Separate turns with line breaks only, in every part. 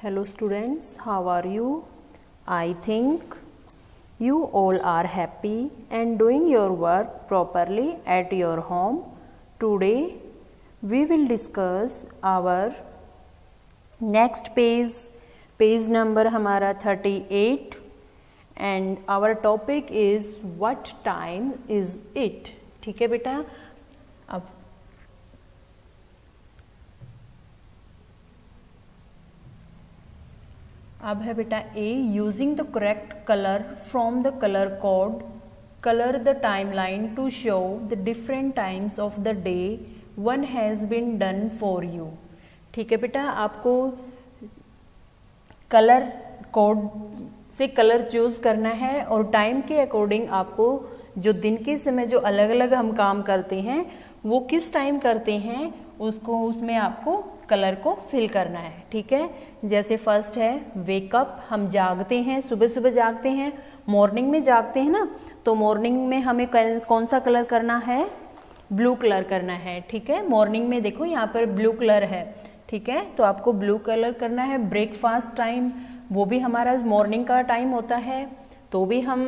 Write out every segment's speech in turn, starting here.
Hello students, how are you? I think you all are happy and doing your work properly at your home. Today we will discuss our next page number हमारा 38 and our topic is what time is it? ठीक है बेटा, अब है बेटा a, using the correct colour from the colour code, colour the timeline to show the different times of the day one has been done for you. ठीक है बेटा, आपको कलर कोड से कलर चूज करना है और टाइम के according आपको जो दिन के समय जो अलग अलग हम काम करते हैं वो किस टाइम करते हैं उसको उसमें आपको कलर को फिल करना है। ठीक है, जैसे फर्स्ट है वेकअप, हम जागते हैं, सुबह सुबह जागते हैं, मॉर्निंग में जागते हैं ना, तो मॉर्निंग में हमें कौन सा कलर करना है? ब्लू कलर करना है। ठीक है, मॉर्निंग में देखो यहाँ पर ब्लू कलर है। ठीक है, तो आपको ब्लू कलर करना है। ब्रेकफास्ट टाइम, वो भी हमारा मॉर्निंग का टाइम होता है, तो भी हम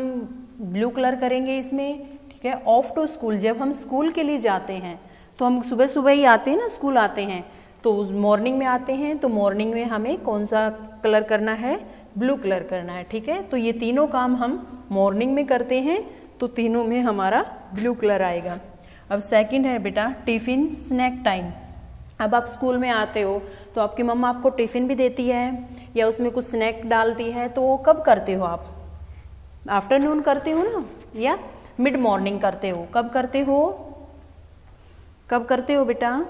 ब्लू कलर करेंगे इसमें। ठीक है, ऑफ टू स्कूल, जब हम स्कूल के लिए जाते हैं तो हम सुबह सुबह ही आते हैं ना, स्कूल आते हैं तो मॉर्निंग में आते हैं, तो मॉर्निंग में हमें कौन सा कलर करना है? ब्लू कलर करना है। ठीक है, तो ये तीनों काम हम मॉर्निंग में करते हैं, तो तीनों में हमारा ब्लू कलर आएगा। अब सेकंड है बेटा टिफिन स्नैक टाइम। अब आप स्कूल में आते हो तो आपकी मम्मा आपको टिफिन भी देती है या उसमें कुछ स्नैक डालती है, तो वो कब करते हो आप? आफ्टरनून करते हो ना, या मिड मॉर्निंग करते हो? कब करते हो? कब करते हो बेटा?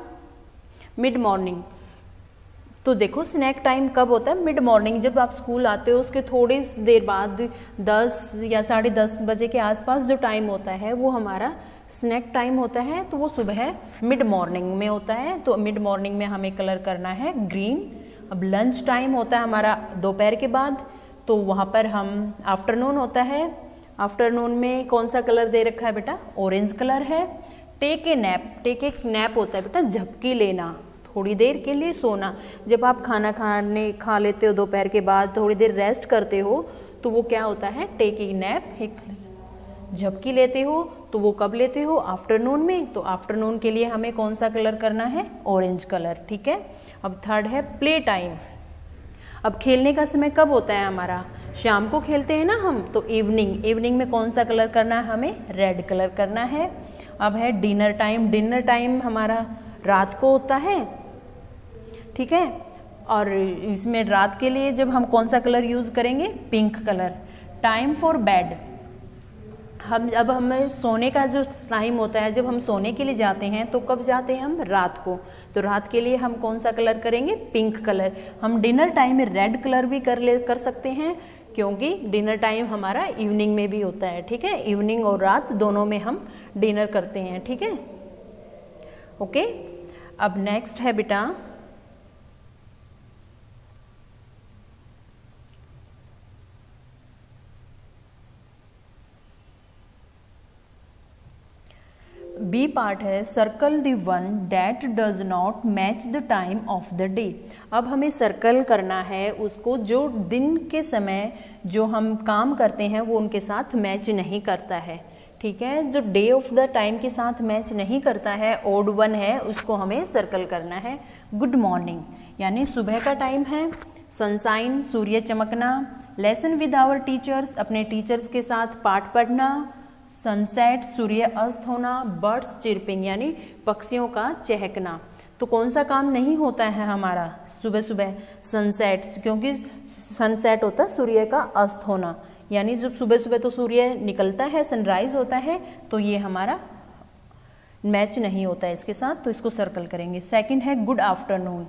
Mid morning. तो देखो स्नैक टाइम कब होता है? मिड मॉर्निंग, जब आप स्कूल आते हो उसके थोड़ी देर बाद 10 या 10:30 बजे के आसपास जो टाइम होता है वो हमारा स्नैक टाइम होता है, तो वो सुबह मिड मॉर्निंग में होता है। तो मिड मॉर्निंग में हमें कलर करना है ग्रीन। अब लंच टाइम होता है हमारा दोपहर के बाद, तो वहाँ पर हम आफ्टरनून होता है। आफ्टरनून में कौन सा कलर दे रखा है बेटा? ऑरेंज कलर है। Take a nap, take a nap होता है बेटा झपकी लेना, थोड़ी देर के लिए सोना। जब आप खाना खा लेते हो दोपहर के बाद, थोड़ी देर रेस्ट करते हो, तो वो क्या होता है? टेक ए नैप, एक झपकी लेते हो, तो वो कब लेते हो? आफ्टरनून में। तो आफ्टरनून के लिए हमें कौन सा कलर करना है? Orange colour. ठीक है, अब थर्ड है प्ले टाइम। अब खेलने का समय कब होता है हमारा? शाम को खेलते हैं ना हम, तो इवनिंग। इवनिंग में कौन सा कलर करना है हमें? रेड कलर करना है। अब है डिनर टाइम। डिनर टाइम हमारा रात को होता है। ठीक है, और इसमें रात के लिए जब हम कौन सा कलर यूज करेंगे? Pink colour. Time for bed, अब हमें सोने का जो टाइम होता है, जब हम सोने के लिए जाते हैं तो कब जाते हैं हम? रात को। तो रात के लिए हम कौन सा कलर करेंगे? Pink colour. हम डिनर टाइम में रेड कलर भी कर सकते हैं, क्योंकि डिनर टाइम हमारा इवनिंग में भी होता है। ठीक है, इवनिंग और रात दोनों में हम डिनर करते हैं। ठीक है, ओके। अब नेक्स्ट है बेटा बी पार्ट है circle the one date does not match the time of the day. अब हमें सर्कल करना है उसको जो दिन के समय जो हम काम करते हैं वो उनके साथ मैच नहीं करता है। ठीक है, जो डे ऑफ द टाइम के साथ मैच नहीं करता है, ओड वन है, उसको हमें सर्कल करना है। गुड मॉर्निंग यानी सुबह का टाइम है। सनशाइन, सूर्य चमकना। लेसन विद आवर टीचर्स, अपने टीचर्स के साथ पाठ पढ़ना। सनसेट, सूर्य अस्त होना। बर्ड्स चिरपिंग यानी पक्षियों का चहकना। तो कौन सा काम नहीं होता है हमारा सुबह सुबह? सनसेट, क्योंकि सनसेट होता है सूर्य का अस्त होना, यानी जब सुबह सुबह तो सूर्य निकलता है, सनराइज होता है, तो ये हमारा मैच नहीं होता है इसके साथ, तो इसको सर्कल करेंगे। सेकंड है गुड आफ्टरनून।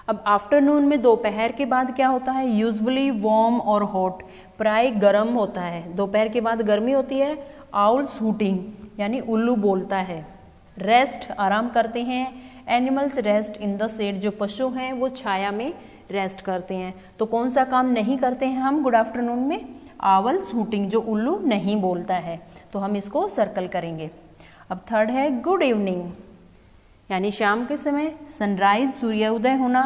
अब आफ्टरनून में दोपहर के बाद क्या होता है? यूजुअली वार्म और हॉट, प्राय गर्म होता है। दोपहर के बाद गर्मी होती है। आउल्स हूटिंग यानी उल्लू बोलता है। रेस्ट, आराम करते हैं। Animals rest in the shade, जो पशु हैं वो छाया में रेस्ट करते हैं। तो कौन सा काम नहीं करते हैं हम गुड आफ्टरनून में? आउल्स हूटिंग, जो उल्लू नहीं बोलता है, तो हम इसको सर्कल करेंगे। अब थर्ड है गुड इवनिंग यानी शाम के समय। सनराइज, सूर्योदय होना।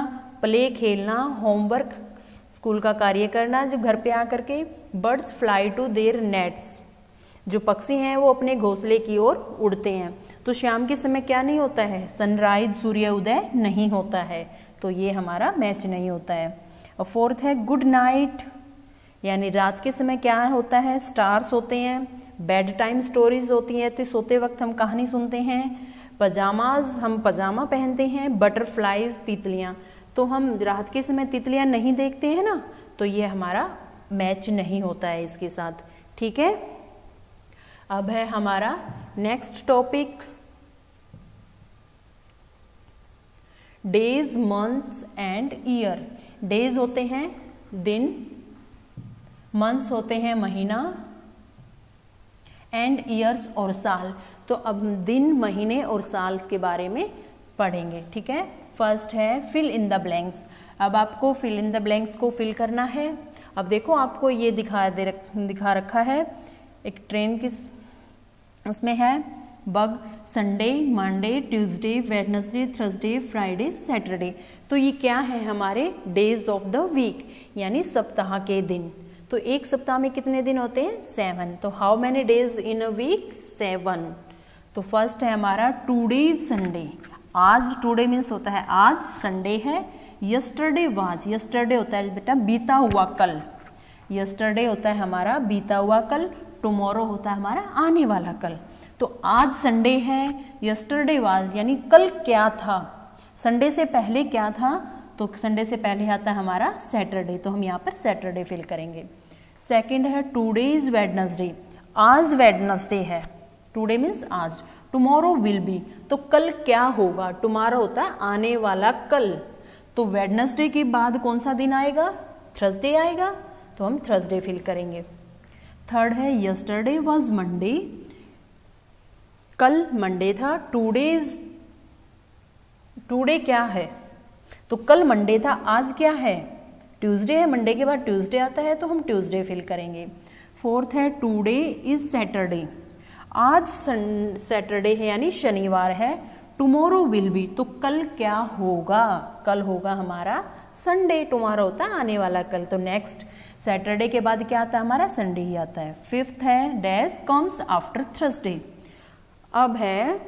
प्ले खेलना, होमवर्क स्कूल का कार्य करना जब घर पे आकर के। Birds fly to their nets, जो पक्षी हैं वो अपने घोंसले की ओर उड़ते हैं। तो शाम के समय क्या नहीं होता है, सनराइज सूर्य उदय नहीं होता है, तो ये हमारा मैच नहीं होता है। और फोर्थ है गुड नाइट, यानी रात के समय क्या होता है, स्टार्स होते हैं। बेड टाइम स्टोरीज होती हैं, तो सोते वक्त हम कहानी सुनते हैं। पजामाज, हम पजामा पहनते हैं। बटरफ्लाईज, तितलियां, तो हम रात के समय तितलियां नहीं देखते हैं ना, तो ये हमारा मैच नहीं होता है इसके साथ। ठीक है, अब है हमारा next topic days, months and year. Days होते हैं दिन, मंथ्स होते हैं महीना, एंड ईयर्स और साल। तो अब दिन, महीने और साल के बारे में पढ़ेंगे। ठीक है, फर्स्ट है फिल इन द ब्लैंक्स। अब आपको फिल इन द ब्लैंक्स को फिल करना है। अब देखो आपको ये दिखा रखा है एक ट्रेन की, उसमें है bug, Sunday, Monday, Tuesday, Wednesday, Thursday, Friday, Saturday. तो ये क्या है, हमारे डेज ऑफ द वीक, यानी सप्ताह के दिन। तो एक सप्ताह में कितने दिन होते हैं, 7। तो how many days in a week, 7। तो फर्स्ट है हमारा टुडे इज संडे। आज, टुडे मीन्स होता है आज, संडे है। यस्टरडे वाज, यस्टरडे होता है बेटा बीता हुआ कल, यस्टरडे होता है हमारा बीता हुआ कल। टुमारो होता है हमारा आने वाला कल। तो आज संडे है, यस्टरडे वाज यानी कल क्या था, संडे से पहले क्या था, तो संडे से पहले आता है हमारा सैटरडे, तो हम यहाँ पर सैटरडे फिल करेंगे। सेकंड है टुडे इज वेडनेसडे, आज वेडनेसडे है, टुडे मीन्स आज। टुमारो विल बी, तो कल क्या होगा, टुमारो होता है आने वाला कल। तो वेडनेसडे के बाद कौन सा दिन आएगा, थर्सडे आएगा, तो हम थर्सडे फिल करेंगे। थर्ड है यस्टरडे वाज मंडे, कल मंडे था। टुडे क्या है, तो कल मंडे था, आज क्या है, ट्यूसडे है। मंडे के बाद ट्यूसडे आता है, तो हम ट्यूसडे फिल करेंगे। फोर्थ है टुडे इज सैटरडे, आज सैटरडे है यानी शनिवार है। टुमारो विल बी, तो कल क्या होगा, कल होगा हमारा संडे। टुमारो होता है आने वाला कल, तो नेक्स्ट सैटरडे के बाद क्या आता है हमारा, संडे ही आता है। फिफ्थ है डैश कम्स आफ्टर थर्सडे। अब है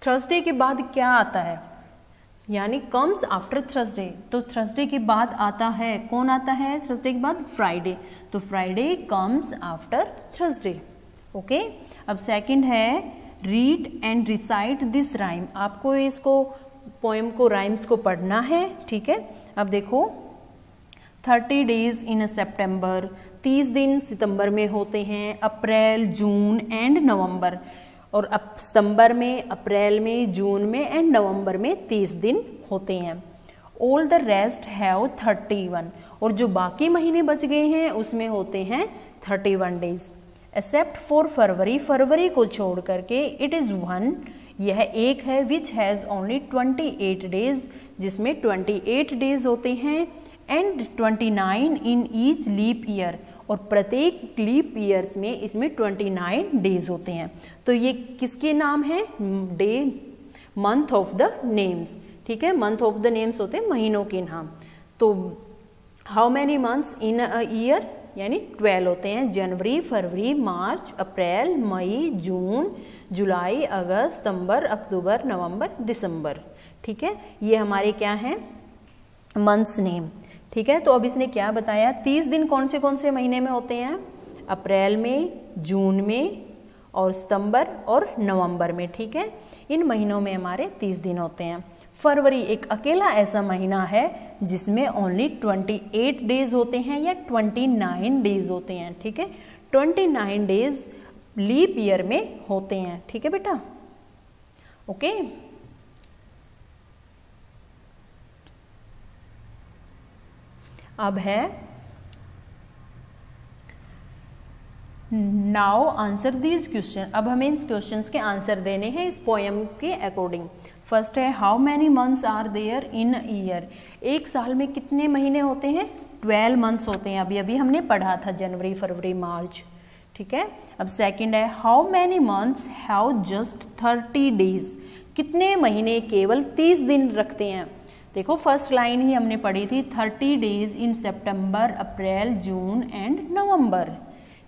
थर्सडे के बाद क्या आता है, यानी कम्स आफ्टर थर्सडे, तो थर्सडे के बाद आता है, कौन आता है थर्सडे के बाद, फ्राइडे, तो Friday comes after Thursday. Okay, अब सेकंड है read and recite this rhyme. आपको इसको पोएम को, राइम्स को पढ़ना है। ठीक है, अब देखो 30 डेज इन सितंबर, 30 दिन सितंबर में होते हैं। अप्रैल, जून एंड नवंबर, और अब सितंबर में, अप्रैल में, जून में एंड नवंबर में 30 दिन होते हैं। ऑल द रेस्ट हैव 31, और जो बाकी महीने बच गए हैं उसमें होते हैं 31 डेज। एक्सेप्ट फॉर फरवरी, फरवरी को छोड़ करके, इट इज 1, यह एक है, विच हैज ओनली 28 डेज, जिसमें 28 डेज होते हैं। And 29 in each leap year, और प्रत्येक लीप ईयर्स में इसमें 29 डेज होते हैं। तो ये किसके नाम है, day, month of the names. ठीक है, मंथ ऑफ द नेम्स होते हैं महीनों के नाम। तो how many months in a year, यानी 12 होते हैं। जनवरी, फरवरी, मार्च, अप्रैल, मई, जून, जुलाई, अगस्त, सितंबर, अक्टूबर, नवंबर, दिसंबर। ठीक है, ये हमारे क्या हैं, मंथ्स नेम। ठीक है, तो अब इसने क्या बताया, 30 दिन कौन से महीने में होते हैं, अप्रैल में, जून में, और सितंबर और नवंबर में। ठीक है, इन महीनों में हमारे 30 दिन होते हैं। फरवरी एक अकेला ऐसा महीना है जिसमें ओनली 28 डेज होते हैं, या 29 डेज होते हैं। ठीक है, 29 डेज लीप ईयर में होते हैं। ठीक है बेटा, ओके। अब है नाउ आंसर दीज क्वेश्चन। अब हमें इस क्वेश्चंस के आंसर देने हैं इस पोएम के अकॉर्डिंग। फर्स्ट है how many months are there in year, एक साल में कितने महीने होते हैं, 12 मंथ्स होते हैं। अभी अभी हमने पढ़ा था, जनवरी, फरवरी, मार्च। ठीक है, अब सेकंड है how many months have just 30 days, कितने महीने केवल 30 दिन रखते हैं। देखो फर्स्ट लाइन ही हमने पढ़ी थी 30 days in September, April, June and November.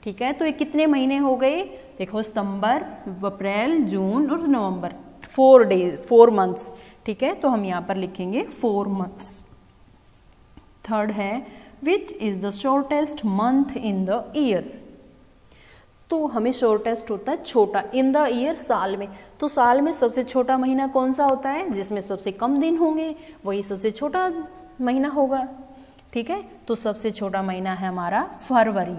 ठीक है, तो ये कितने महीने हो गए, देखो सितंबर, अप्रैल, जून और नवंबर, 4 डेज, 4 मंथ्स। ठीक है, तो हम यहाँ पर लिखेंगे 4 मंथ्स। थर्ड है which is the shortest month in the year. तो हमें शॉर्टेस्ट होता है छोटा, इन द ईयर साल में, तो साल में सबसे छोटा महीना कौन सा होता है, जिसमें सबसे कम दिन होंगे वही सबसे छोटा महीना होगा। ठीक है, तो सबसे छोटा महीना है हमारा फरवरी।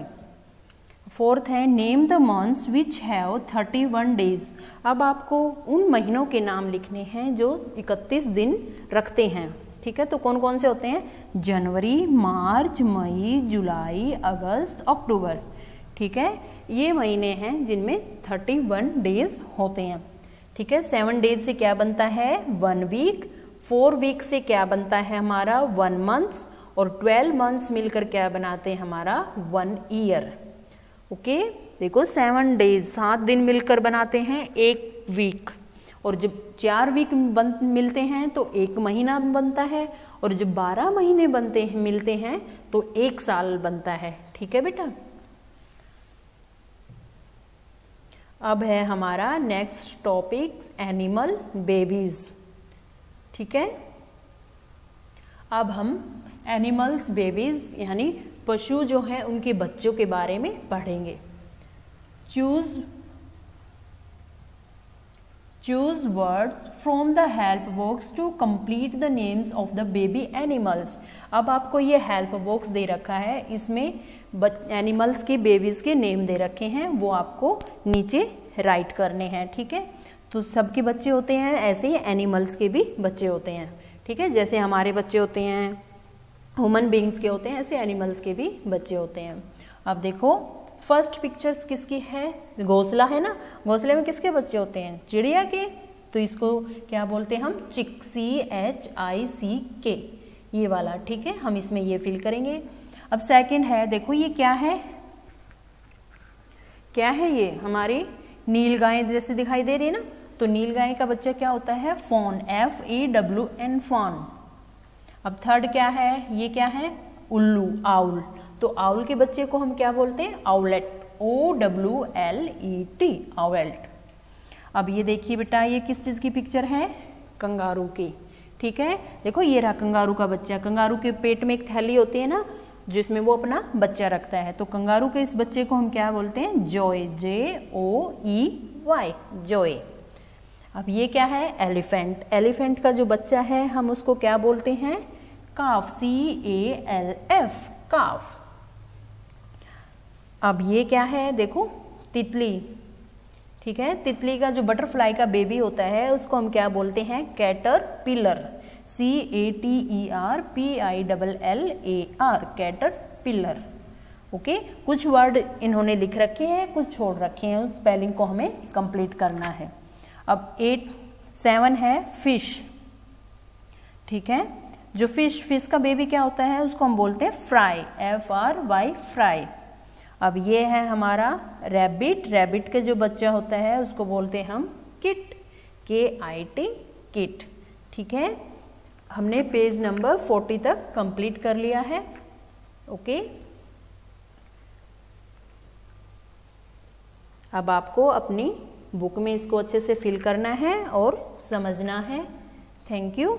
फोर्थ है name the months which have 31 days. अब आपको उन महीनों के नाम लिखने हैं जो 31 दिन रखते हैं। ठीक है, तो कौन कौन से होते हैं, जनवरी, मार्च, मई, जुलाई, अगस्त, अक्टूबर। ठीक है, ये महीने हैं जिनमें 31 डेज होते हैं। ठीक है, 7 डेज से क्या बनता है, 1 वीक। 4 वीक से क्या बनता है हमारा, 1 मंथ। और 12 मंथ्स मिलकर क्या बनाते हैं हमारा 1 ईयर। ओके, देखो 7 डेज, 7 दिन मिलकर बनाते हैं 1 वीक। और जब 4 वीक मिलते हैं तो 1 महीना बनता है। और जब 12 महीने बनते हैं मिलते हैं तो 1 साल बनता है। ठीक है बेटा। अब है हमारा नेक्स्ट टॉपिक एनिमल बेबीज। ठीक है, अब हम एनिमल्स बेबीज यानी पशु जो है उनके बच्चों के बारे में पढ़ेंगे। Choose words from the help box to complete the names of the baby animals. अब आपको ये हेल्प बॉक्स दे रखा है, इसमें एनिमल्स के बेबीज के नेम दे रखे हैं, वो आपको नीचे राइट करने हैं। ठीक है, तो सबके बच्चे होते हैं, ऐसे ही एनिमल्स के भी बच्चे होते हैं। ठीक है, जैसे हमारे बच्चे होते हैं, ह्यूमन बींग्स के होते हैं, ऐसे एनिमल्स के भी बच्चे होते हैं। अब देखो फर्स्ट पिक्चर्स किसकी है, घोंसला है ना, घोंसले में किसके बच्चे होते हैं, चिड़िया के। तो इसको क्या बोलते हैं हम, चिक, CHICK, ये वाला। ठीक है, हम इसमें ये फिल करेंगे। अब सेकंड है, देखो ये क्या है, क्या है ये, हमारी नील गाय जैसे दिखाई दे रही है ना, तो नील गाय का बच्चा क्या होता है, फॉन, FEWN, फॉन। अब थर्ड क्या है, ये क्या है, उल्लू, आउल। तो आउल के बच्चे को हम क्या बोलते हैं, आउलेट, OWLET, आउलेट। अब ये देखिए बेटा, ये किस चीज की पिक्चर है, कंगारू की। ठीक है, देखो ये रहा कंगारू का बच्चा। कंगारू के पेट में एक थैली होती है ना, जिसमें वो अपना बच्चा रखता है। तो कंगारू के इस बच्चे को हम क्या बोलते हैं, जॉय, JOEY, जॉय। अब ये क्या है, एलिफेंट। एलिफेंट का जो बच्चा है हम उसको क्या बोलते हैं, काफ, CALF, काफ। अब ये क्या है, देखो तितली। ठीक है, तितली का जो बटरफ्लाई का बेबी होता है उसको हम क्या बोलते हैं, कैटरपिलर, CATERPILLAR, कैटरपिलर। ओके, कुछ वर्ड इन्होंने लिख रखे हैं, कुछ छोड़ रखे हैं, उस स्पेलिंग को हमें कंप्लीट करना है। अब 7 है फिश। ठीक है, जो फिश का बेबी क्या होता है उसको हम बोलते हैं फ्राई, FRY, फ्राई। अब ये है हमारा रैबिट। रैबिट के जो बच्चा होता है उसको बोलते हैं हम किट, KIT, किट। ठीक है, हमने पेज नंबर 40 तक कंप्लीट कर लिया है। ओके, अब आपको अपनी बुक में इसको अच्छे से फिल करना है और समझना है। Thank you.